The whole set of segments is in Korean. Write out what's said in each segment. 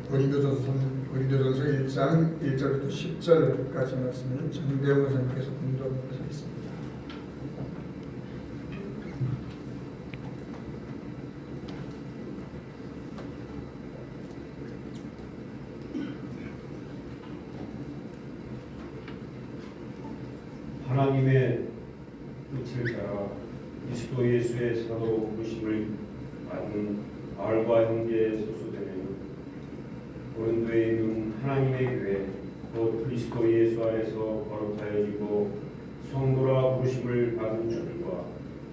고린도전서 1장 1절부터 10절까지 말씀을 정대영 목사님께서 공독하시겠습니다. 하나님의 뜻을 따라 그리스도 예수의 사도 부르심을 받은 바울과 형제 소수되는 고린도에 있는 하나님의 교회 곧 그리스도 예수 안에서 거룩하여지고 성도라 부르심을 받은 자들과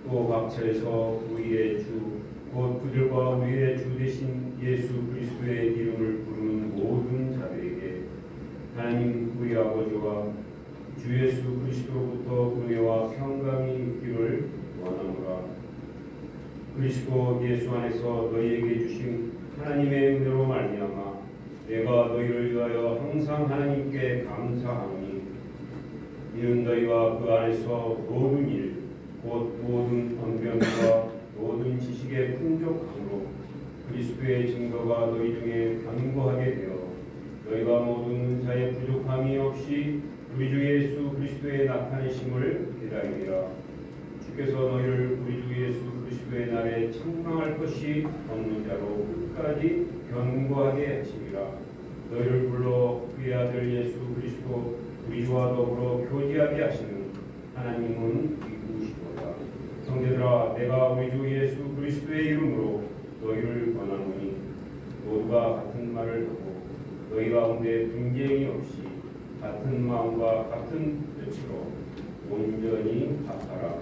또 각처에서 우리의 주 곧 그들과 우리의 주 되신 예수 그리스도의 이름을 부르는 모든 자들에게 하나님 우리 아버지와 주 예수 그리스도로부터 은혜와 평강이 있기를 원하노라. 그리스도 예수 안에서 너희에게 주신 하나님의 은혜로 말미암아 내가 너희를 위하여 항상 하나님께 감사하노니 이는 너희와 그 안에서 모든 일 곧 모든 언변과 모든 지식의 풍족함으로 그리스도의 증거가 너희 중에 견고하게 되어 너희가 모든 은사의 부족함이 없이 우리 주 예수 그리스도의 나타내심을 기다리리라. 주께서 너희를 우리 주 예수 그리스도의 날에 책망할 것이 없는 자로 끝까지 견고하게 하시리라. 너희를 불러 그의 아들 예수 그리스도 우리 주와 더불어 교제하게 하시는 하나님은 이구시도다. 형제들아, 내가 우리 주 예수 그리스도의 이름으로 너희를 권하노니 모두가 같은 말을 하고 너희 가운데 분쟁이 없이 같은 마음과 같은 뜻으로 온전히 합하라.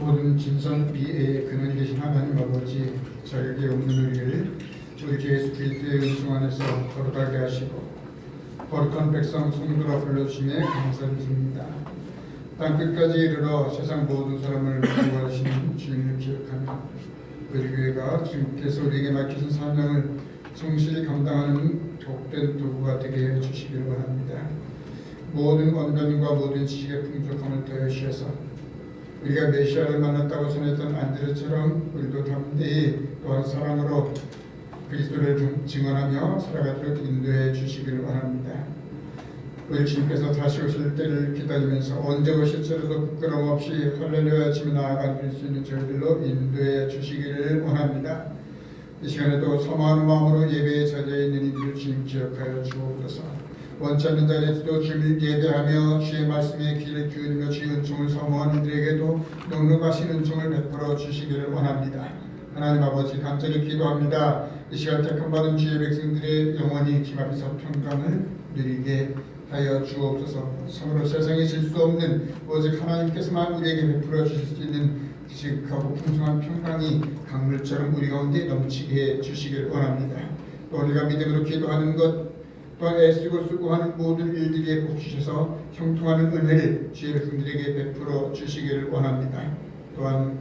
모든 진성 비애의 근원이 되신 하나님 아버지, 자격이 없는 우리를 우리 주 예수 그리스도의 은총 안에서 거룩하게 하시고 거룩한 백성 성도라 불러주심에 감사를 드립니다. 땅 끝까지 이르러 세상 모든 사람을 구하시는 주님을 기억하며 우리 교회가 주님께서 우리에게 맡기신 사명을 성실히 감당하는 복된 도구가 되게 해주시기를 원합니다. 모든 언변과 모든 지식의 풍족함을 더해 주셔서 우리가 메시아를 만났다고 전했던 안드레처럼 우리도 담대히 또한 사랑으로 그리스도를 증언하며 살아가도록 인도해 주시기를 원합니다. 우리 주님께서 다시 오실 때를 기다리면서 언제 오실지라도 부끄러움 없이 할렐루야 치며 나아갈 수 있는 저희들로 인도해 주시기를 원합니다. 이 시간에도 사모하는 마음으로 예배의 자리에 있는 이들을 주님 기억하여 주옵소서. 원치 않는 자리에서도 주님을 예배하며 주의 말씀에 귀를 기울이며 주의 은총을 사모하는 이들에게도 넉넉하신 은총을 베풀어 주시기를 원합니다. 하나님 아버지 간절히 기도합니다. 이 시간 택함받은 주의 백성들의 영원히 기마비서 평강을 누리게 하여 주옵소서. 참으로 세상에 질 수 없는 오직 하나님께서만 우리에게 베풀어 주실 수 있는 지극하고 풍성한 평강이 강물처럼 우리 가운데 넘치게 해주시길 원합니다. 또 우리가 믿음으로 기도하는 것 또한 애쓰고 수고하는 모든 일들에 복 주셔서 형통하는 은혜를 주의 백성들에게 베풀어 주시기를 원합니다. 또한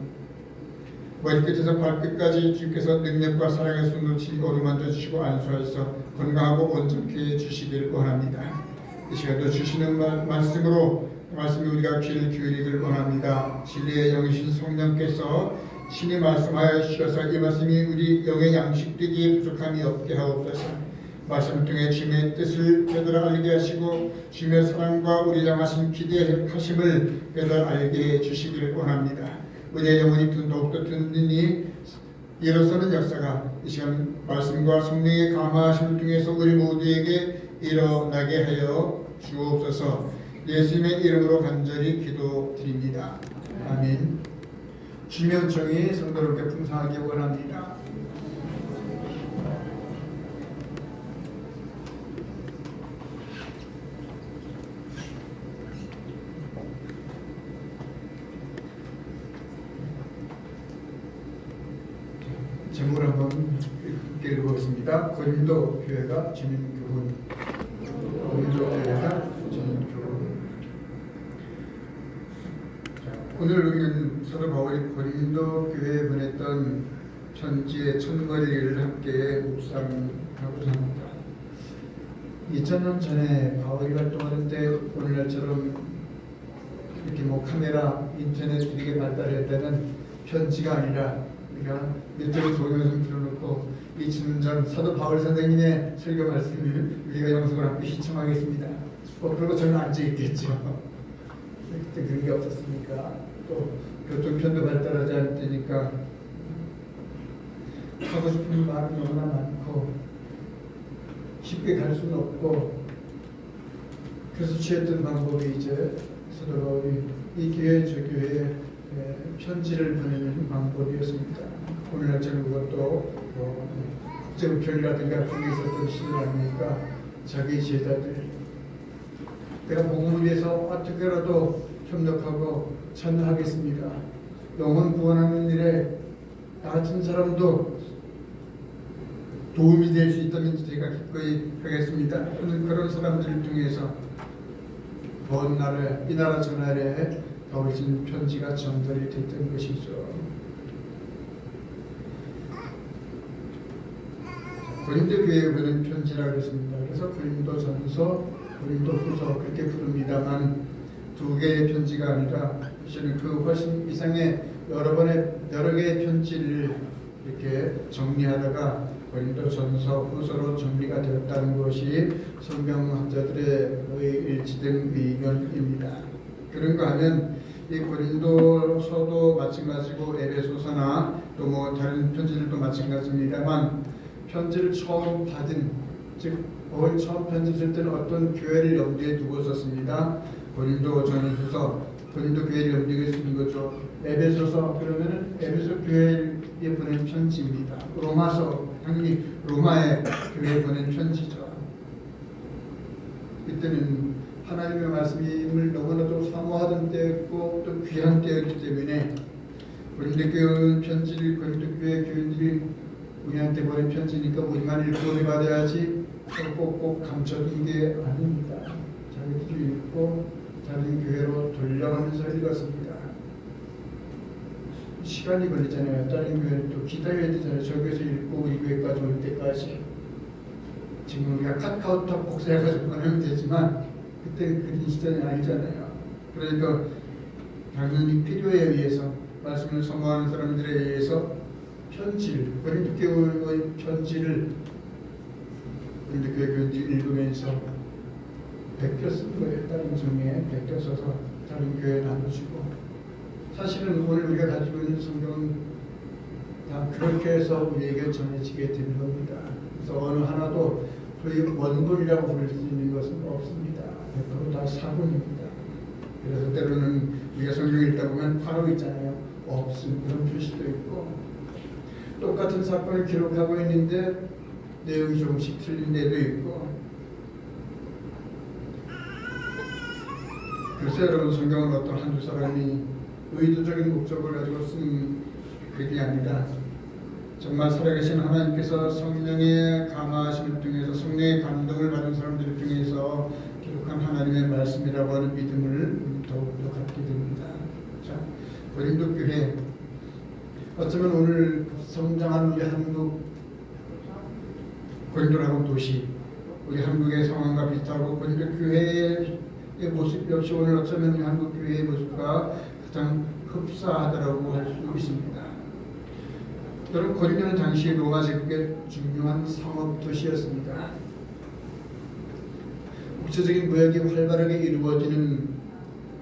머리끝에서 발끝까지 주께서 능력과 사랑의 손으로 어루만져 주시고 안수하셔서 건강하고 온전케 해주시기를 원합니다. 이 시간도 주시는 말씀으로 말씀에 우리가 귀를 기울이기를 원합니다. 진리의 영이신 성령께서 신이 말씀하여 주셔서 이 말씀이 우리 영의 양식되기에 부족함이 없게 하옵소서. 말씀을 통해 주님의 뜻을 깨달아 알게 하시고 주님의 사랑과 우리 향하신 기대하심을 깨달아 알게 해주시기를 원합니다. 우리의 영혼이 더욱더 든든히 일어서는 역사가 이 시간 말씀과 성령의 감화하심을 통해서 우리 모두에게 일어나게 하여 주옵소서. 예수님의 이름으로 간절히 기도드립니다. 아멘. 주님의 은총이 성도롭게 풍성하기 원합니다. 제목을 한번 읽어보겠습니다. 고린도 교회가 주님 교훈. 고린도 교회가 주님 교훈. 오늘 우리는 사도 바울이 고린도 교회에 보냈던 편지의 첫머리를 함께 묵상하고자 합니다. 2000년 전에 바울이 활동하는 때 오늘날처럼 이렇게 카메라, 인터넷 이렇게 발달할 때는 편지가 아니라 우리가 밑으로 동영상 틀어놓고 2000년 전 사도 바울 선생님의 설교 말씀을 우리가 영상을 함께 시청하겠습니다. 그리고 저는 앉아있겠죠. 그때 그런 게 없었으니까 또 교통편도 발달하지 않을 때니까 하고 싶은 말은 너무나 많고 쉽게 갈 수는 없고 그래서 취했던 방법이 이제 사도 바울이 이 교회 저 교회에 편지를 보내는 방법이었습니다. 오늘날처럼 그것도 국제우편이라든가 그런 게 있었던 시절 아니니까 자기 제자들 내가 복음을 위해서 어떻게라도 협력하고 참여하겠습니다. 영혼 구원하는 일에 나 같은 사람도 도움이 될 수 있다면 제가 기꺼이 하겠습니다. 저는 그런 사람들을 통해서 먼 나라에 이 나라 저 나라에 바울이 편지가 전달이 됐던 것이죠. 고린도 교회에 보낸 편지라고 했습니다. 그래서 고린도전서, 고린도후서 그렇게 부릅니다만 두 개의 편지가 아니라 사실은 그 훨씬 이상의 여러 개의 편지를 이렇게 정리하다가 고린도전서, 후서로 정리가 되었다는 것이 성경학자들의 일치된 의견입니다. 그런가 하면 이 고린도서도 마찬가지고 에베소서나 또 다른 편지들도 마찬가지입니다만 편지를 처음 받은 즉 바울이 처음 편지 쓸 때는 어떤 교회를 염두에 두고 썼습니다. 고린도전후서 고린도 교회를 염두에 쓰는 거죠. 에베소서 그러면은 에베소 교회에 보낸 편지입니다. 로마서 당연히 로마의 교회에 보낸 편지죠. 이때는 하나님의 말씀을 너무나도 사모하던 때였고 또 귀한 때였기 때문에 고린도 교회 편지를 고린도 교회 교인들이 우리한테 보낸 편지니까 우리만 읽고 우리 받아야지 꼭꼭 감춰둔 게 아닙니다. 자기들이 읽고 다른 교회로 돌려가면서 읽었습니다. 시간이 걸리잖아요. 다른 교회는 또 기다려야 되잖아요. 저 교회에서 읽고 우리 교회까지 올 때까지. 지금 우리가 카카오톡 복사해가지고 보내면 되지만 그때 그런 시간이 아니잖아요. 그러니까 당연히 필요에 의해서 말씀을 선포하는 사람들에 의해서 편지를 고린도 교회의 편지를 고린도 교회 교인들이 읽으면서 베껴 쓴 거예요. 다른 종이에 베껴 써서 다른 교회에 나눠주고 사실은 오늘 우리가 가지고 있는 성경은 다 그렇게 해서 우리에게 전해지게 되는 겁니다. 그래서 어느 하나도 거의 원본이라고 부를 수 있는 것은 없습니다. 100% 다 사본입니다. 그래서 때로는 우리가 성경 읽다 보면 바로 있잖아요. 없음 그런 표시도 있고 똑같은 사건을 기록하고 있는데 내용이 조금씩 틀린 데도 있고 글쎄 여러분 성경은 어떤 한두 사람이 의도적인 목적을 가지고 쓴 글이 아니라 정말 살아계신 하나님께서 성령의 감화하심을 통해서 성령의 감동을 받은 사람들 중에서 기록한 하나님의 말씀이라고 하는 믿음을 더욱더 갖게 됩니다. 자, 고린도 교회 어쩌면 오늘 성장한 우리 한국 고린도라는 도시 우리 한국의 상황과 비슷하고 고린도 교회의 모습 역시 오늘 어쩌면 우리 한국 교회의 모습과 가장 흡사하다고 할 수 있습니다. 여러분 고린도는 당시 로마 제국의 중요한 상업 도시였습니다. 국제적인 무역이 활발하게 이루어지는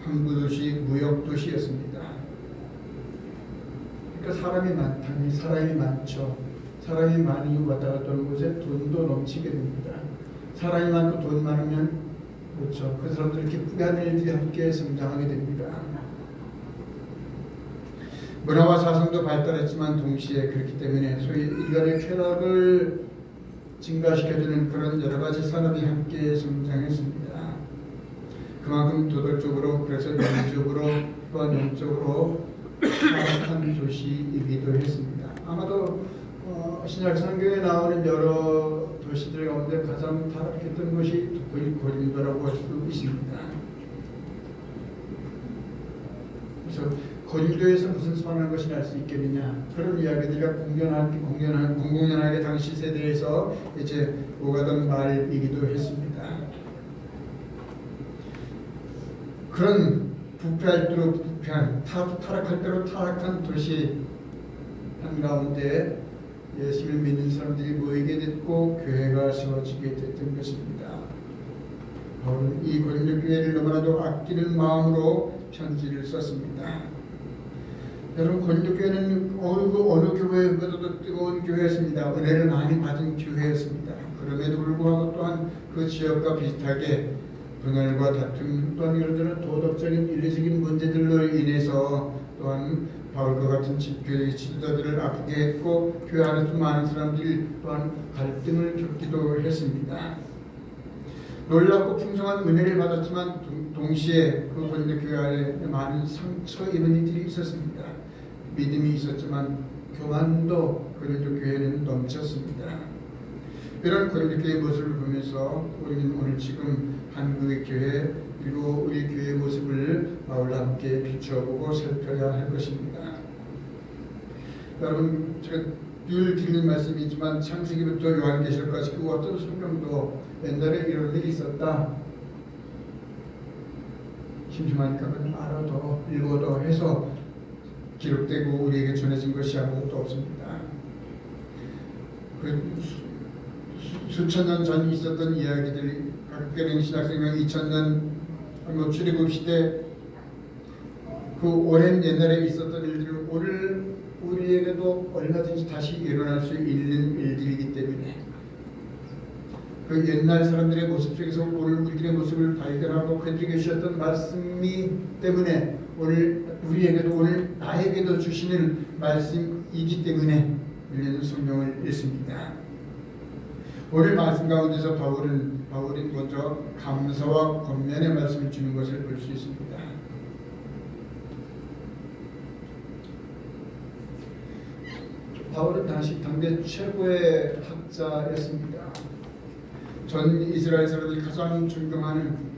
항구 도시, 무역 도시였습니다. 그러니까 사람이 많죠. 사람이 많이 왔다 갔다 하는 곳에 돈도 넘치게 됩니다. 사람이 많고 돈 많으면 그렇죠. 그 사람들 기쁘게 하는 일들이 함께 성장하게 됩니다. 문화와 사상도 발달했지만 동시에 그렇기 때문에 소위 인간의 쾌락을 증가시켜주는 그런 여러 가지 산업이 함께 성장했습니다. 그만큼 도덕적으로 그래서 영적으로 또한 영적으로 타락한 도시이기도 했습니다. 아마도 신약 성경에 나오는 여러 도시들 가운데 가장 타락했던 것이 거의 고린도라고 할 수 있습니다. 그래서 고린도에서 무슨 선한 것이 날 수 있겠느냐 그런 이야기들이 공공연하게 당시 세대에서 이제 오가던 말이기도 했습니다. 그런 부패할 대로 부패한 타락할 대로 타락한 도시 한가운데 예수를 믿는 사람들이 모이게 됐고 교회가 세워지게 됐던 것입니다. 바울은 이 고린도 교회를 너무나도 아끼는 마음으로 편지를 썼습니다. 여러분 고린도 교회는 어느 교회보다도 뜨거운 교회였습니다. 은혜를 많이 받은 교회였습니다. 그럼에도 불구하고 또한 그 지역과 비슷하게 분열과 다툼 또한 이런저런 도덕적인 윤리적인 문제들로 인해서 또한 바울과 같은 교회 지도자들을 아프게 했고 교회 안에서 많은 사람들이 또한 갈등을 겪기도 했습니다. 놀랍고 풍성한 은혜를 받았지만 동시에 그 고린도 교회 안에 많은 상처 입은 이들이 있었습니다. 믿음이 있었지만 교만도 고린도 교회는 넘쳤습니다. 이런 고린도 교회의 모습을 보면서 우리는 오늘 지금 한국의 교회 그리고 우리 교회의 모습을 바울과 함께 비추어보고 살펴야 할 것입니다. 여러분 제가 늘 드리는 말씀이지만 창세기부터 요한계시록까지 그 어떤 성경도 옛날에 이런 일이 있었다 심심하니까 그냥 알아도 읽어도 해서 기록되고 우리에게 전해진 것이 아무것도 없습니다. 수천 년 전 있었던 이야기들이 각계는 신학생명 2000년 출애굽 시대 그 오랜 옛날에 있었던 일들을 오늘 우리에게도 얼마든지 다시 일어날 수 있는 일들이기 때문에 그 옛날 사람들의 모습 속에서 오늘 우리들의 모습을 발견하고 그들에게 주셨던 말씀이 때문에 오늘 우리에게도 오늘 나에게도 주시는 말씀이기 때문에 우리는 성경을 읽습니다. 오늘 말씀 가운데서 바울이 먼저 감사와 권면의 말씀을 주는 것을 볼 수 있습니다. 바울은 당시 당대 최고의 학자였습니다. 전 이스라엘 사람들이 가장 존경하는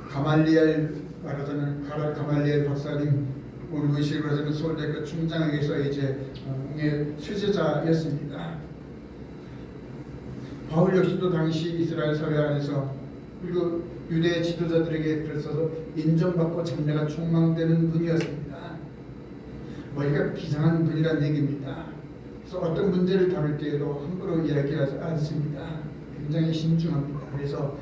가말리엘, 말하자면 가말리엘 박사님, 오늘 의식을 말하자면 서울대학교 총장에게서 이제 수제자였습니다. 바울 역시도 당시 이스라엘 사회 안에서 그리고 유대 지도자들에게 그래서 인정받고 장래가 촉망되는 분이었습니다. 머리가 비상한 분이라는 얘기입니다. 그래서 어떤 문제를 다룰 때에도 함부로 이야기하지 않습니다. 굉장히 신중합니다. 그래서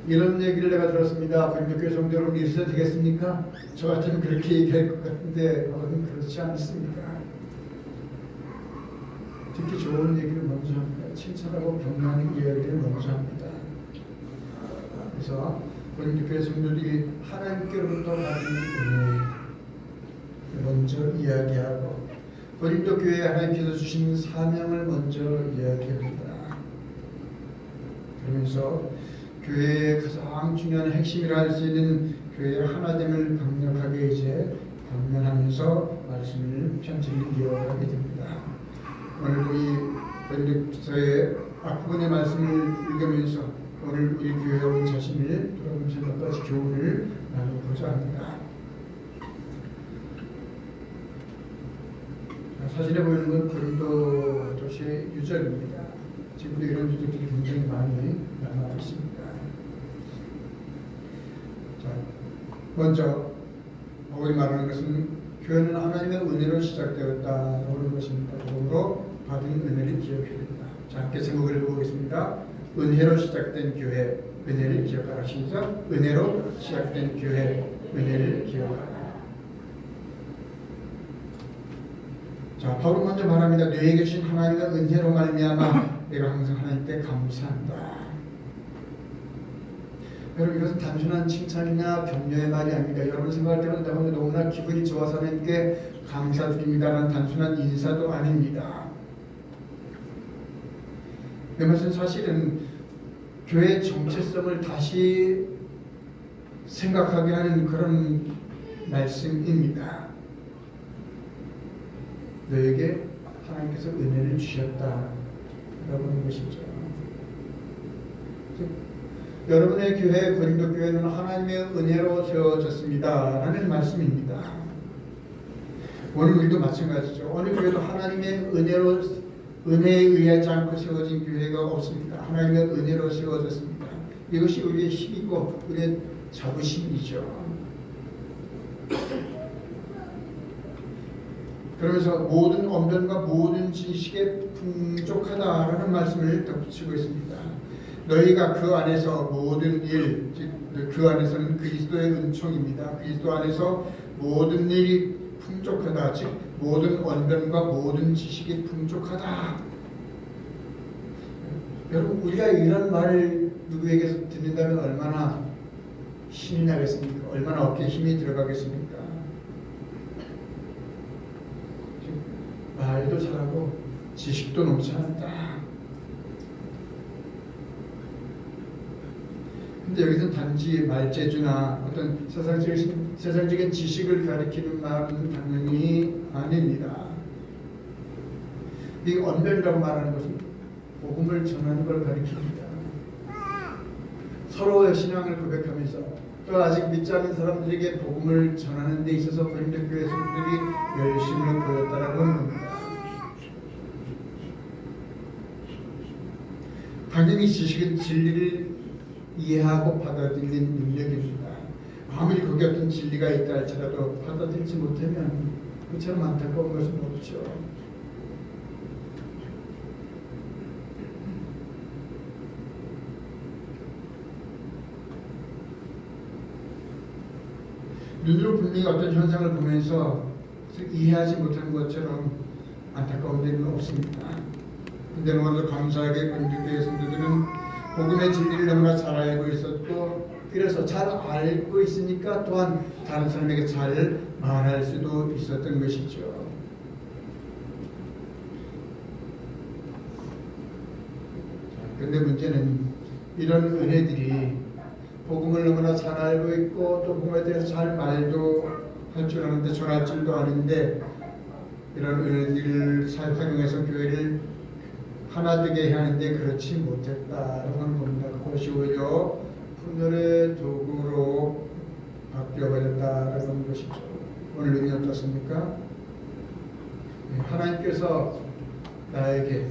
이런 얘기를 내가 들었습니다. 고린도교회 성도를 믿으셔도 되겠습니까? 저 같으면 그렇게 얘기할 것 같은데 바울은 그렇지 않습니다. 듣기 좋은 얘기를 먼저 합니다. 칭찬하고 격려하는 이야기를 먼저 합니다. 그래서 고린도교회 성도들이 하나님께로부터 받은 은혜 먼저 이야기하고 고린도 교회에 하나님께서 주신 사명을 먼저 이야기합니다. 그러면서 교회의 가장 중요한 핵심이라 할 수 있는 교회의 하나됨을 강력하게 이제 강론하면서 말씀을 편지를 이어가게 됩니다. 오늘도 이 고린도서의 앞부분의 말씀을 읽으면서 오늘 우리 교회에 온 자신을 돌아보면서 몇 가지 교훈을 나누고자 합니다. 사진에 보이는 건 고린도 도시의 유적입니다. 지금도 이런 유적들이 굉장히 많이 남아 있습니다. 자, 먼저 바울이 말하는 것은 교회는 하나님의 은혜로 시작되었다라고 하는 것입니다. 그러므로 받은 은혜를 기억해야 됩니다. 자, 함께 제목을 읽어보겠습니다. 은혜로 시작된 교회, 은혜를 기억하라. 시작. 은혜로 시작된 교회, 은혜를 기억하라. 자, 바울은 먼저 말합니다. 너에게 주신 하나님의 은혜로 말미암아 내가 항상 하나님께 감사한다. 여러분, 이것은 단순한 칭찬이나 격려의 말이 아닙니다. 여러분 생각할 때는 내가 너무나 기분이 좋아서 하나님께 감사드립니다라는 단순한 인사도 아닙니다. 이것은 사실은 교회의 정체성을 다시 생각하게 하는 그런 말씀입니다. 너에게 하나님께서 은혜를 주셨다라고 하는 것이죠. 여러분의 교회, 고린도 교회는 하나님의 은혜로 세워졌습니다라는 말씀입니다. 오늘 우리도 마찬가지죠. 어느 교회도 하나님의 은혜에 의하지 않고 세워진 교회가 없습니다. 하나님의 은혜로 세워졌습니다. 이것이 우리의 힘이고 우리의 자부심이죠. 그러면서 모든 언변과 모든 지식에 풍족하다라는 말씀을 덧붙이고 있습니다. 너희가 그 안에서 모든 일, 즉 그 안에서는 그리스도의 은총입니다. 그리스도 안에서 모든 일이 풍족하다, 즉 모든 언변과 모든 지식이 풍족하다. 여러분, 우리가 이런 말을 누구에게서 듣는다면 얼마나 힘이 나겠습니까? 얼마나 어깨에 힘이 들어가겠습니까? 말도 잘하고 지식도 넘쳐난다. 근데 여기서 단지 말재주나 어떤 세상적인 지식을 가리키는 말은 당연히 아닙니다. 이 언변이라고 말하는 것은 복음을 전하는 걸 가리킵니다. 서로의 신앙을 고백하면서 또 아직 믿지 않는 사람들에게 복음을 전하는 데 있어서 고린도 교회 성도들이 열심을 보였다라고 하는 겁니다. 당연히 지식은 진리를 이해하고 받아들이는 능력입니다. 아무리 거기 어떤 진리가 있다 할지라도 받아들이지 못하면 그처럼 안타까운 것은 없죠. 눈으로 분명히 어떤 현상을 보면서 이해하지 못하는 것처럼 안타까운 데는 없습니다. 근데 오늘도 감사하게 고린도교회 성도들은 복음의 진리를 너무나 잘 알고 있었고, 그래서 잘 알고 있으니까 또한 다른 사람에게 잘 말할 수도 있었던 것이죠. 근데 문제는 이런 은혜들이 복음을 너무나 잘 알고 있고 또 복음에 대해서 잘 말도 할 줄 아는데 전할 줄도 아는데 이런 은혜들을 활용해서 교회를 하나 되게 해야 하는데 그렇지 못했다라고 하는 겁니다. 그것이 오히려 분열의 도구로 바뀌어버렸다라고 하는 것이죠. 오늘 의미 어떻습니까? 하나님께서 나에게,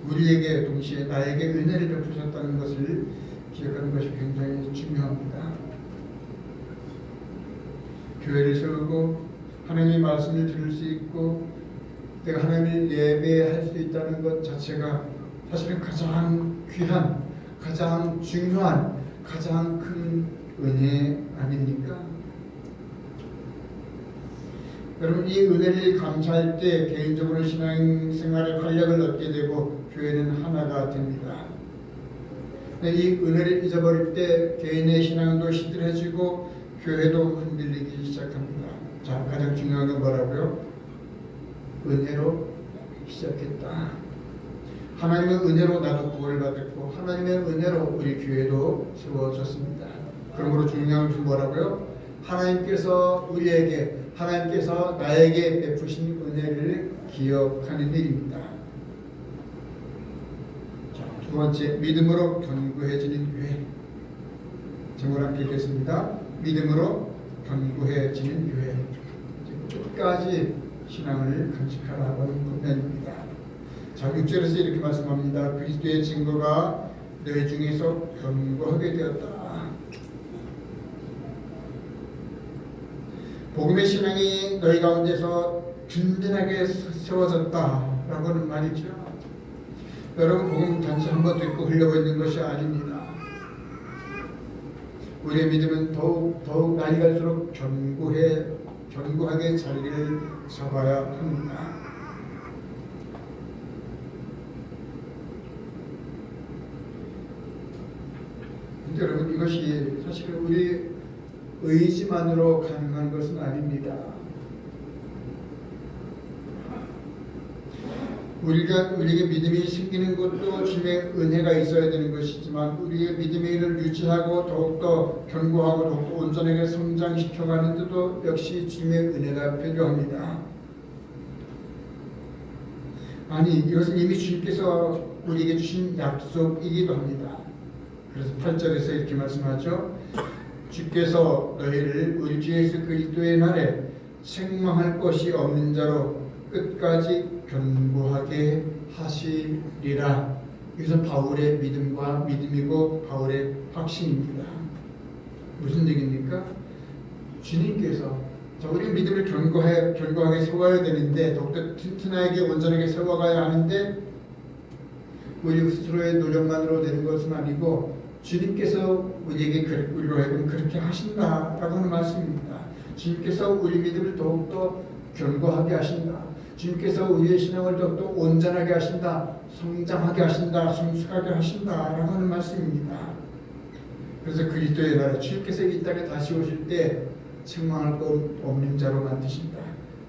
우리에게 동시에 나에게 은혜를 베푸셨다는 것을 기억하는 것이 굉장히 중요합니다. 교회를 세우고 하나님의 말씀을 들을 수 있고 내가 하나님을 예배할 수 있다는 것 자체가 사실은 가장 귀한, 가장 중요한, 가장 큰 은혜 아닙니까? 여러분, 이 은혜를 감사할 때 개인적으로 신앙생활의 활력을 얻게 되고 교회는 하나가 됩니다. 이 은혜를 잊어버릴 때 개인의 신앙도 시들해지고 교회도 흔들리기 시작합니다. 자, 가장 중요한 건 뭐라고요? 은혜로 시작했다. 하나님의 은혜로 나도 구원을 받았고 하나님의 은혜로 우리 교회도 세워졌습니다. 그러므로 중요한 것은 뭐라고요? 하나님께서 우리에게, 하나님께서 나에게 베푸신 은혜를 기억하는 일입니다. 자, 두 번째, 믿음으로 견고해지는 교회. 제목 함께 읽겠습니다. 믿음으로 견고해지는 교회. 끝까지 신앙을 간직하라고 하는 권면입니다. 자, 6절에서 이렇게 말씀합니다. 그리스도의 증거가 너희 중에서 견고하게 되었다. 복음의 신앙이 너희 가운데서 든든하게 세워졌다라고 하는 말이죠. 여러분, 복음 단지 한번 듣고 흘려버리는 것이 아닙니다. 우리의 믿음은 더욱 나이 갈수록 견고하게 자리를 잡아야 합니다. 근데 여러분, 이것이 사실 우리 의지만으로 가능한 것은 아닙니다. 우리에게 믿음이 생기는 것도 주님의 은혜가 있어야 되는 것이지만 우리의 믿음을 유지하고 더욱더 견고하고 더욱더 온전하게 성장시켜가는 데도 역시 주님의 은혜가 필요합니다. 아니, 이것은 이미 주님께서 우리에게 주신 약속이기도 합니다. 그래서 8절에서 이렇게 말씀하죠. 주께서 너희를 우리 주 예수 그리스도의 날에 책망할 것이 없는 자로 끝까지 견고하게 하시리라. 이것은 바울의 믿음이고 바울의 확신입니다. 무슨 얘기입니까? 주님께서 우리 믿음을 견고하게 세워야 되는데 더욱더 튼튼하게 온전하게 세워가야 하는데 우리 스스로의 노력만으로 되는 것은 아니고 주님께서 우리에게 우리로 하여금 그렇게 하신다라고 하는 말씀입니다. 주님께서 우리 믿음을 더욱더 견고하게 하신다. 주님께서 우리의 신앙을 더욱더 온전하게 하신다. 성장하게 하신다. 성숙하게 하신다라고 하는 말씀입니다. 그래서 그리스도의 나라, 주님께서 이 땅에 다시 오실 때 책망할 것 없는 자로 만드신다.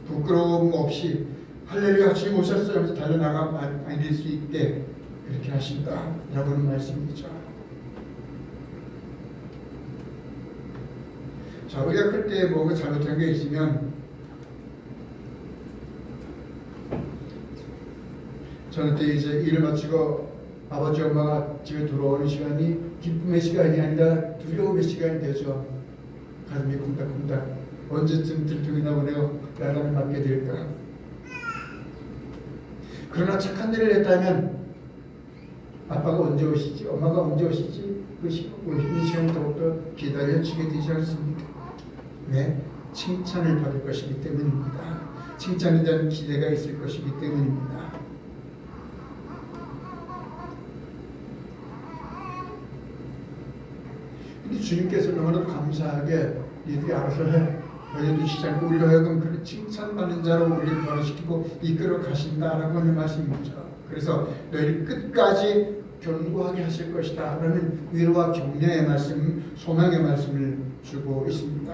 부끄러움 없이 할렐루야 주님 오셨어요 하면서 달려나가 앉을 수 있게 그렇게 하신다라고 하는 말씀이죠. 자, 우리가 그때 뭔가 잘못한 게 있으면 저는 그때 이제 일을 마치고 아버지 엄마가 집에 돌아오는 시간이 기쁨의 시간이 아니라 두려움의 시간이 되죠. 가슴이 쿵닥쿵닥 언제쯤 들통이나 보내고 야단을 맞게 될까. 그러나 착한 일을 했다면 아빠가 언제 오시지, 엄마가 언제 오시지, 그 시간이 더욱더 기다려지게 되지 않습니까? 왜? 칭찬을 받을 것이기 때문입니다. 칭찬에 대한 기대가 있을 것이기 때문입니다. 근데 주님께서 너무나도 감사하게 니들이 알아서 해, 알려주시지 않고 우리로 하여금 그런 칭찬받는 자로 우리를 변화시키고 이끌어 가신다라고 하는 말씀이죠. 그래서 너희를 끝까지 견고하게 하실 것이다 라는 위로와 격려의 말씀, 소망의 말씀을 주고 있습니다.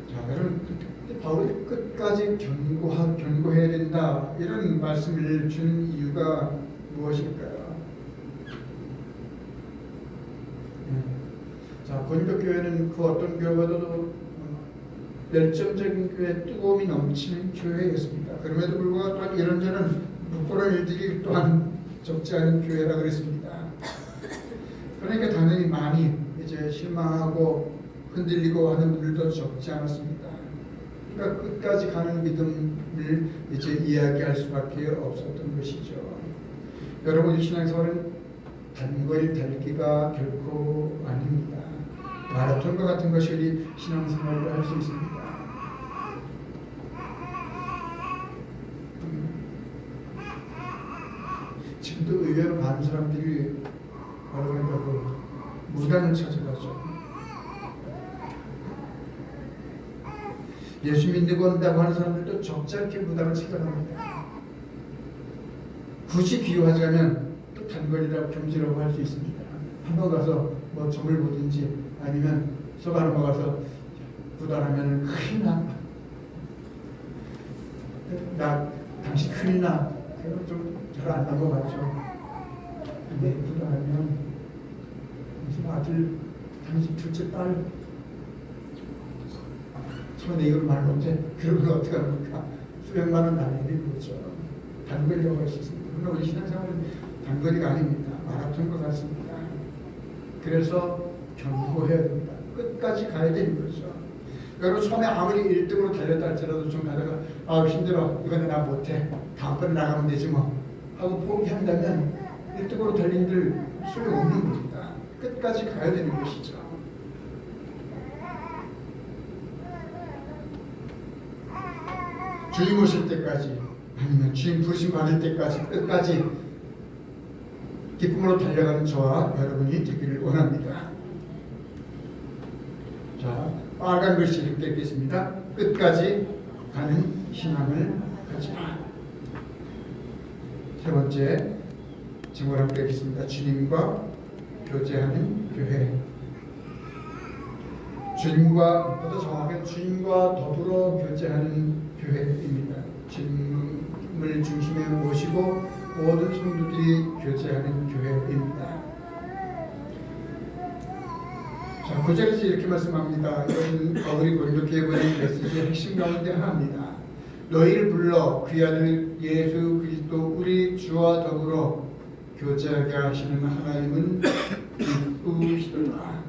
자, 여러분, 바울이 끝까지 견고해야 된다 이런 말씀을 주는 이유가 무엇일까요? 자, 고린도 교회는 그 어떤 교회보다도 열정적인 교회, 뜨거움이 넘치는 교회였습니다. 그럼에도 불구하고 또한 이런저런 부끄러운 일들이 또한 적지 않은 교회라 그랬습니다. 그러니까 당연히 많이 이제 실망하고 흔들리고 하는 분들도 적지 않았습니다. 그러니까 끝까지 가는 믿음을 이제 이야기할 수밖에 없었던 것이죠. 여러분, 신앙생활은 단거리 달기가 결코 아닙니다. 마라톤과 같은 것이 우리 신앙생활을 할 수 있습니다. 지금도 의외로 많은 사람들이 바로 무당을 찾아가죠. 예수 믿고 온다고 하는 사람들도 적지 않게 무당을 찾아갑니다. 굳이 비유하자면 또 단거리라고 경지라고 할 수 있습니다. 한번 가서 뭐 점을 보든지 아니면 소가 넘어가서 부단하면 큰일 나 당신 큰일 나. 그럼 좀 잘 안 넘어가죠. 근데 부단하면 무슨 아들, 당신 둘째 딸 내 이걸 말 못해. 그러면 어떻게 합니까? 수백만 원 날리는 거죠. 단거리라고 할 수 있습니다. 그러나 우리 신앙생활은 단거리가 아닙니다. 마라톤과 같습니다. 그래서 견고해야 됩니다. 끝까지 가야 되는 거죠. 여러분, 처음에 아무리 1등으로 달렸다 할지라도 좀 가다가 아 힘들어, 이거는 나 못해, 다음번에 나가면 되지 뭐 하고 포기한다면 1등으로 달린들 소용없는 겁니다. 끝까지 가야 되는 것이죠. 주님 오실 때까지 아니면 주님 부르심 받을 때까지 끝까지 기쁨으로 달려가는 저와 여러분이 되기를 원합니다. 자, 빨간 글씨 이렇게 읽겠습니다. 끝까지 가는 신앙을 가지라. 세 번째 제목을 함께 읽겠습니다. 주님과 교제하는 교회. 주님과, 더 정확하게 주님과 더불어 교제하는 교회입니다. 주님을 중심에 모시고 모든 성도들이 교제하는 교회입니다. 자, 9절에서 이렇게 말씀합니다. 이것은 바울이 고린도 교회에 보낸 메시지의 핵심 가운데 하나입니다. 너희를 불러 그의 아들 예수 그리스도 우리 주와 더불어 교제하게 하시는 하나님은 기쁘시더라.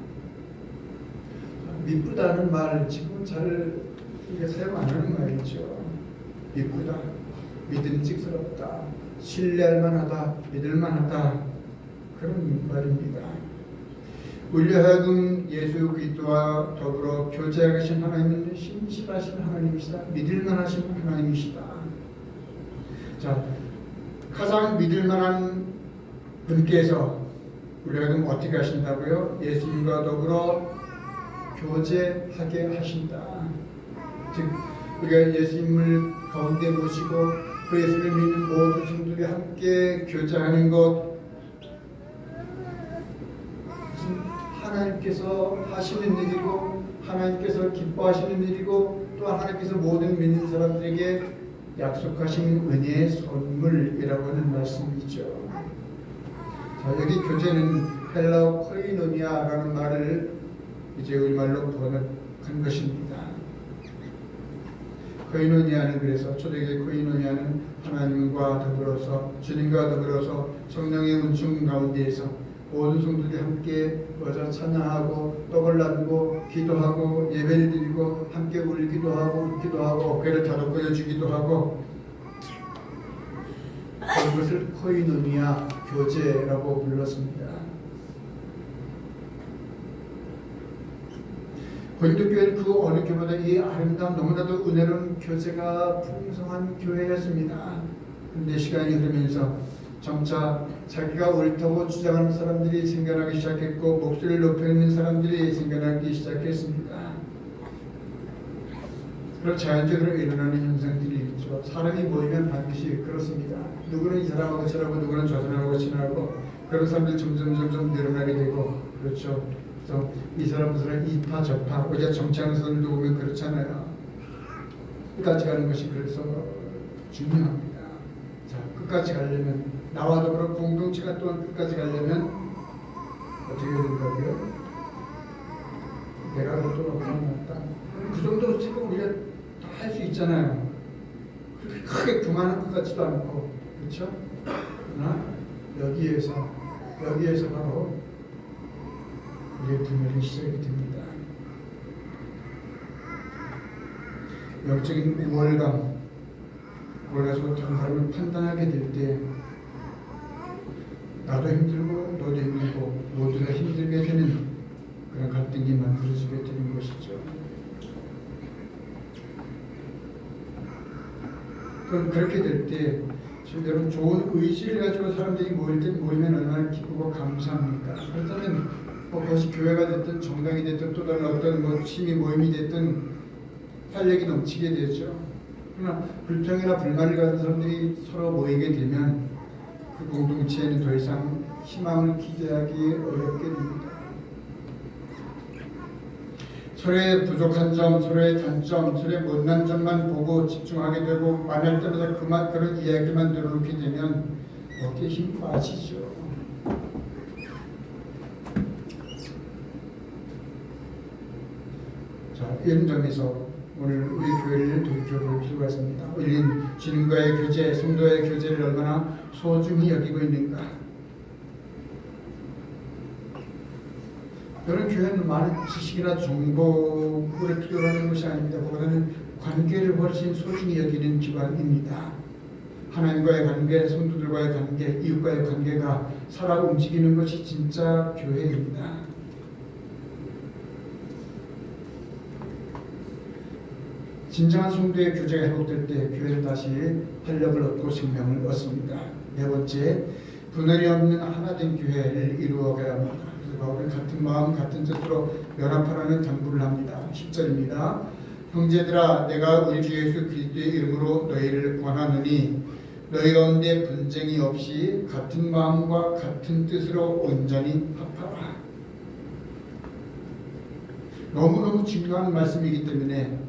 미쁘다는 말 지금 잘 사용 안 하는 말이죠. 미쁘다, 믿음직스럽다, 신뢰할 만하다, 믿을 만하다, 그런 말입니다. 우리 하여금 예수 그리스도와 더불어 교제하게 하신 하나님은 신실하신 하나님이시다, 믿을 만하신 하나님이시다. 자, 가장 믿을 만한 분께서 우리 하여금 어떻게 하신다고요? 예수님과 더불어 교제하게 하신다. 즉 우리가 예수님을 가운데 모시고 그 예수를 믿는 모든 성도들이 함께 교제하는 것, 무슨 하나님께서 하시는 일이고 하나님께서 기뻐하시는 일이고 또 하나님께서 모든 믿는 사람들에게 약속하신 은혜의 선물이라고 하는 말씀이죠. 자, 여기 교제는 헬라어 코이노니아라는 말을 이제 우리말로 번역한 것입니다. 코이노니아는 그래서 초대교회 코이노니아는 하나님과 더불어서 주님과 더불어서 성령의 운충 가운데에서 모든 성도들이 함께 모여 찬양하고 떡을 나누고 기도하고 예배를 드리고 함께 울기도 하고 웃기도 하고 어깨를 다독거려 주기도 하고 그것을 코이노니아 교제라고 불렀습니다. 고린도 교회는 그 어느 교회보다 이 아름다운 너무나도 은혜로운 교제가 풍성한 교회였습니다. 그런데 시간이 흐르면서 점차 자기가 옳다고 주장하는 사람들이 생겨나기 시작했고 목소리를 높이는 사람들이 생겨나기 시작했습니다. 그런 자연적으로 일어나는 현상들이 있죠. 사람이 모이면 반드시 그렇습니다. 누구는 이 사람하고 친하고 누구는 저 사람하고 친하고 그런 사람들이 점점 늘어나게 되고 그렇죠. 그래서 이 사람 그 사람 이파 저파 우리가 정치하는 사람들도 보면 그렇잖아요. 끝까지 가는 것이 그래서 중요합니다. 자, 끝까지 가려면 나와 더불어 공동체가 또한 끝까지 가려면 어떻게 된다고요? 내가 그것도 없다. 그 정도로 지금 우리가 있잖아요. 그렇게 크게 그만한 것 같지도 않고, 그렇죠? 그러나 여기에서 바로 우리의 분열이 시작이 됩니다. 영적인 우월감, 그걸 가지고 다른 사람을 판단하게 될 때 나도 힘들고 너도 힘들고 모두가 힘들게 되는 그런 갈등이 만들어지게 되는 것이죠. 그럼 그렇게 될 때 여러분 좋은 의지를 가지고 사람들이 모이면 얼마나 기쁘고 감사합니까? 그렇다면 그것이 교회가 됐든 정당이 됐든 또 다른 어떤 시민 모임이 됐든 활력이 넘치게 되죠. 그러나 불평이나 불만을 가진 사람들이 서로 모이게 되면 그 공동체에는 더 이상 희망을 기대하기 어렵게 됩니다. 서로의 부족한 점, 서로의 단점, 서로의 못난 점만 보고 집중하게 되고 만날 때마다 그런 이야기만 들어놓게 되면 어깨에 힘 빠지죠. 자, 이런 점에서 오늘 우리 교회를 돌이켜볼 필요가 있습니다. 우리는 주님과의 교제, 성도의 교제를 얼마나 소중히 여기고 있는가. 여러분 교회는 많은 지식이나 정보를 필요로 하는 것이 아닙니다. 그보다는 관계를 훨씬 소중히 여기는 기관입니다. 하나님과의 관계, 성도들과의 관계, 이웃과의 관계가 살아 움직이는 것이 진짜 교회입니다. 진정한 성도의 교제가 회복될 때 교회는 다시 활력을 얻고 생명을 얻습니다. 네 번째, 분열이 없는 하나된 교회를 이루어가야 합니다. 그래서 바울은 같은 마음 같은 뜻으로 연합하라는 당부를 합니다. 10절입니다. 형제들아 내가 우리 주 예수 그리스도의 이름으로 너희를 권하노니 너희 가운데 분쟁이 없이 같은 마음과 같은 뜻으로 온전히 합하라. 너무너무 중요한 말씀이기 때문에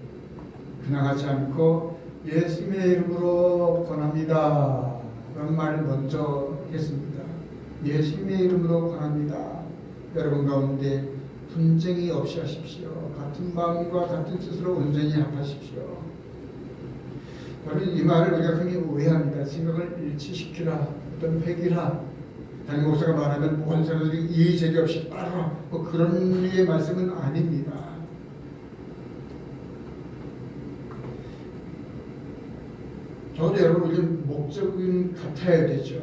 그냥 하지 않고 예수님의 이름으로 권합니다 라는 말을 먼저 했습니다. 예수님의 이름으로 권합니다. 여러분 가운데 분쟁이 없이 하십시오. 같은 마음과 같은 뜻으로 온전히 합하십시오. 여러분 이 말을 우리가 흔히 오해합니다. 생각을 일치시키라, 어떤 회기라, 담임 목사가 말하면 모든 사람들이 이의제기 없이 따라 그런 류의 말씀은 아닙니다. 저도 여러분 우리 목적은 같아야 되죠.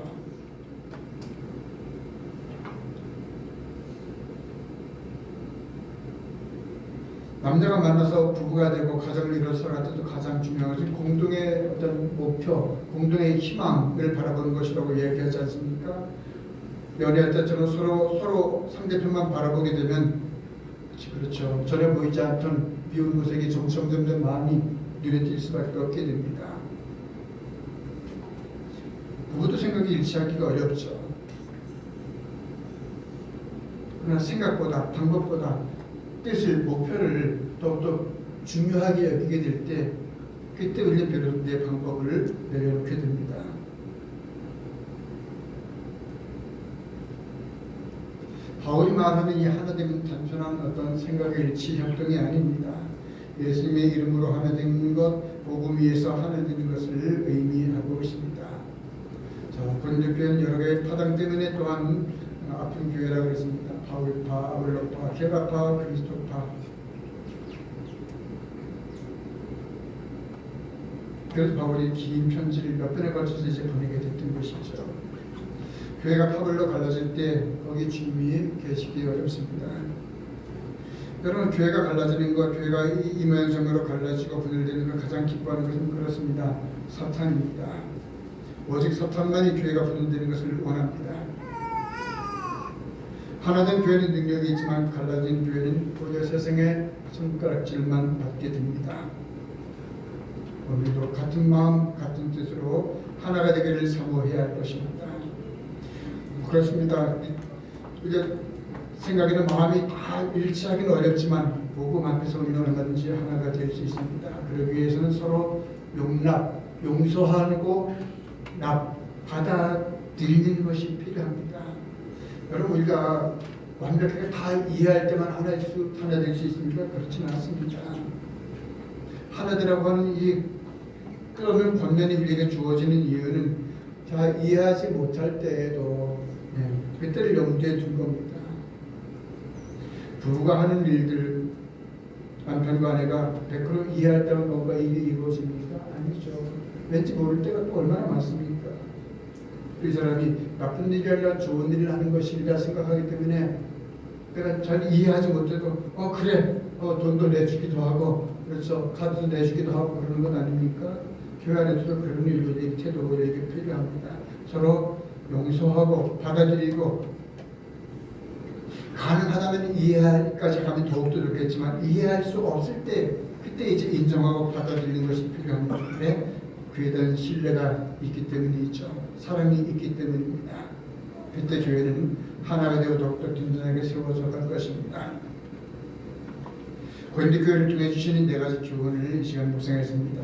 남녀가 만나서 부부가 되고 가정을 이뤄 살아갈 때도 가장 중요한 것은 공동의 어떤 목표, 공동의 희망을 바라보는 것이라고 얘기하지 않습니까? 연애할 때처럼 서로 상대편만 바라보게 되면 그렇죠. 전에 보이지 않던 미운 모색이 점점 마음이 눈에 띌 수밖에 없게 됩니다. 부부도 생각이 일치하기가 어렵죠. 그러나 생각보다 방법보다 뜻을 목표를 더욱더 중요하게 여기게 될 때 그때 우리는 비로소 내 방법을 내려놓게 됩니다. 바울이 말하는 이 하나됨은 단순한 어떤 생각의 일치 협동이 아닙니다. 예수님의 이름으로 하나 되는 것, 복음 위에서 하나 되는 것을 의미하고 있습니다. 자, 고린도 교회는 여러 개의 파당 때문에 또한 아픈 교회라고 했습니다. 바울파, 아볼로파, 케바파, 그리스도파. 그래서 바울이 긴 편지를 몇 번에 걸쳐서 이제 보내게 됐던 것이죠. 교회가 파벌로 갈라질 때 거기 주님이 계시기 어렵습니다. 여러분 교회가 갈라지는 것, 교회가 이 모양새로 갈라지고 분열되는 걸 가장 기뻐하는 것은 그렇습니다. 사탄입니다. 오직 사탄만이 교회가 분열되는 것을 원합니다. 하나된 교회는 능력이 있지만 갈라진 교회는 오히려 세상의 손가락질만 받게 됩니다. 오늘도 같은 마음 같은 뜻으로 하나가 되기를 사모해야 할 것입니다. 그렇습니다. 이제 생각이나 마음이 다 일치하기는 어렵지만 복음 앞에서 우리는 얼마든지 하나가 될 수 있습니다. 그러기 위해서는 서로 용납, 용서하고 받아들이는 것이 필요합니다. 여러분 우리가 완벽하게 다 이해할 때만 하나 될 수 있습니까? 그렇지는 않습니다. 하나되라고 하는 이 끄는 권면이 우리에게 주어지는 이유는 자 이해하지 못할 때에도 그때를 염두에 둔 겁니다. 부부가 하는 일들 남편과 아내가 100% 이해할 때만 뭔가 일이 이루어집니까? 아니죠. 왠지 모를 때가 또 얼마나 많습니까? 이 사람이 나쁜 일이 아니라 좋은 일을 하는 것이라 생각하기 때문에 내가 잘 이해하지 못해도 그래 돈도 내주기도 하고 그렇죠 카드도 내주기도 하고 그러는 건 아닙니까? 교회 안에서도 그런 일들이 태도가 이렇게 필요합니다. 서로 용서하고 받아들이고 가능하다면 이해할까지 가면 더욱더 좋겠지만 이해할 수 없을 때 그때 이제 인정하고 받아들이는 것이 필요합니다. 왜? 그에 대한 신뢰가 있기 때문이죠. 사랑이 있기 때문입니다. 그때 교회는 하나가 되어 더욱더 든든하게 세워져 갈 것입니다. 고린도 교회를 통해 주시는 네 가지 교훈을 이 시간 묵상했습니다.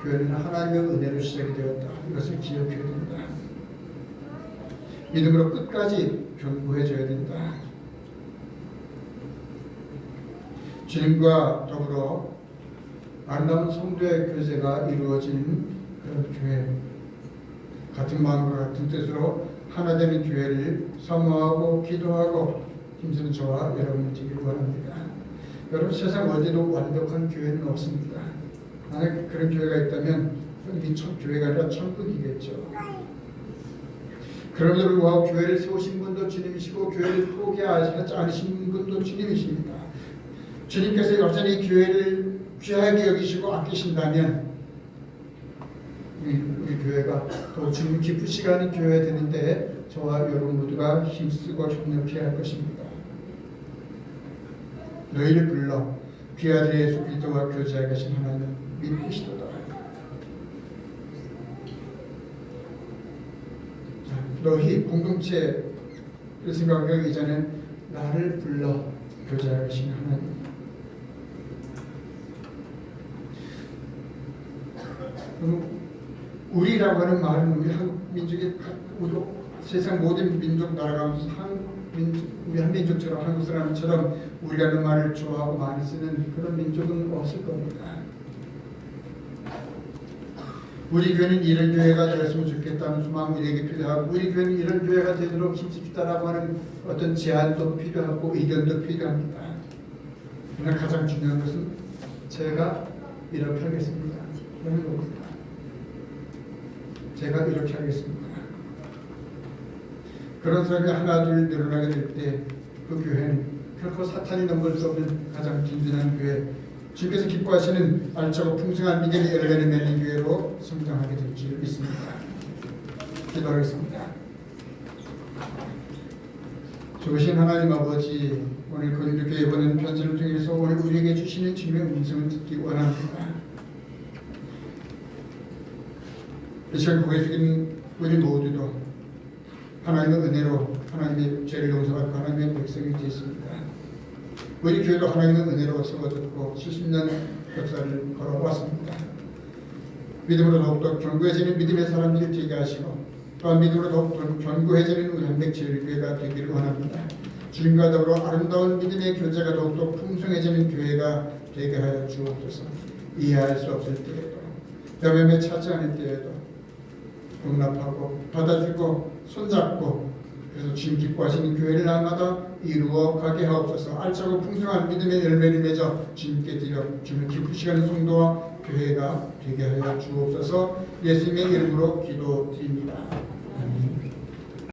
교회는 하나님의 은혜로 시작이 되었다. 이것을 기억해야 된다. 믿음으로 끝까지 견고해져야 된다. 주님과 더불어 아름다운 성도의 교제가 이루어지는 그런 교회, 같은 마음과 같은 뜻으로 하나 되는 교회를 사모하고 기도하고 힘쓰는 저와 여러분이 되기를 원합니다. 여러분 세상 어디도 완벽한 교회는 없습니다. 만약 그런 교회가 있다면 이 교회가 아니라 천국이겠죠. 그럼에도 불구하고 교회를 세우신 분도 주님이시고 교회를 포기하지 않으신 분도 주님이십니다. 주님께서 여전히 교회를 귀하게 여기시고 아끼신다면 우리 교회가 더 주님 기쁘시게 하는 교회가 되는데 저와 여러분 모두가 힘쓰고 협력해야 할 것입니다. 너희를 불러 귀하들 예수 그리스도와 교제하게 하신 하나님 믿으시도다. 너희 공동체를 생각하기 이전에 나를 불러 교제하게 하신 하나님. 우리라고 하는 말은 우리 한국 민족의 세상 모든 민족 나라 가운데 우리 한 민족처럼 한국 사람처럼 우리라는 말을 좋아하고 많이 쓰는 그런 민족은 없을 겁니다. 우리 교회는 이런 교회가 되었으면 좋겠다는 소망 우리에게 필요하고 우리 교회는 이런 교회가 되도록 힘씁시다라고 하는 어떤 제안도 필요하고 의견도 필요합니다. 그러나 가장 중요한 것은 제가 이렇게 하겠습니다. 그런 겁니다. 제가 이렇게 하겠습니다. 그런 사람이 하나 둘 늘어나게 될 때 그 교회는 결코 사탄이 넘볼 수 없는 가장 든든한 교회, 주께서 기뻐하시는 알차고 풍성한 믿음의 열매를 맺는 교회로 성장하게 될 줄 믿습니다. 기도하겠습니다. 좋으신 하나님 아버지, 오늘 고린도 교회 보낸 편지를 통해서 오늘 우리에게 주시는 주님의 음성을 듣기 원합니다. 이 시간 고개 숙인 우리 모두도 하나님의 은혜로 하나님의 죄를 용서받고 하나님의 백성이 되었습니다. 우리 교회도 하나님의 은혜로 세워졌고 70년 역사를 걸어왔습니다. 믿음으로 더욱더 견고해지는 믿음의 사람들이 되게 하시고 또한 믿음으로 더욱더 견고해지는 우리 한백제일교회가 되기를 원합니다. 주님과 더불어 아름다운 믿음의 교제가 더욱더 풍성해지는 교회가 되게 하여 주옵소서. 이해할 수 없을 때에도 여매매 차지 않을 때에도 용납하고 받아주고 손잡고 그래서 주님 기뻐하시는 교회를 날마다 이루어 가게 하옵소서. 알차고 풍성한 믿음의 열매를 맺어 주님께 드려 주님 기쁘시게 하는 성도와 교회가 되게 하여 주옵소서. 예수님의 이름으로 기도드립니다.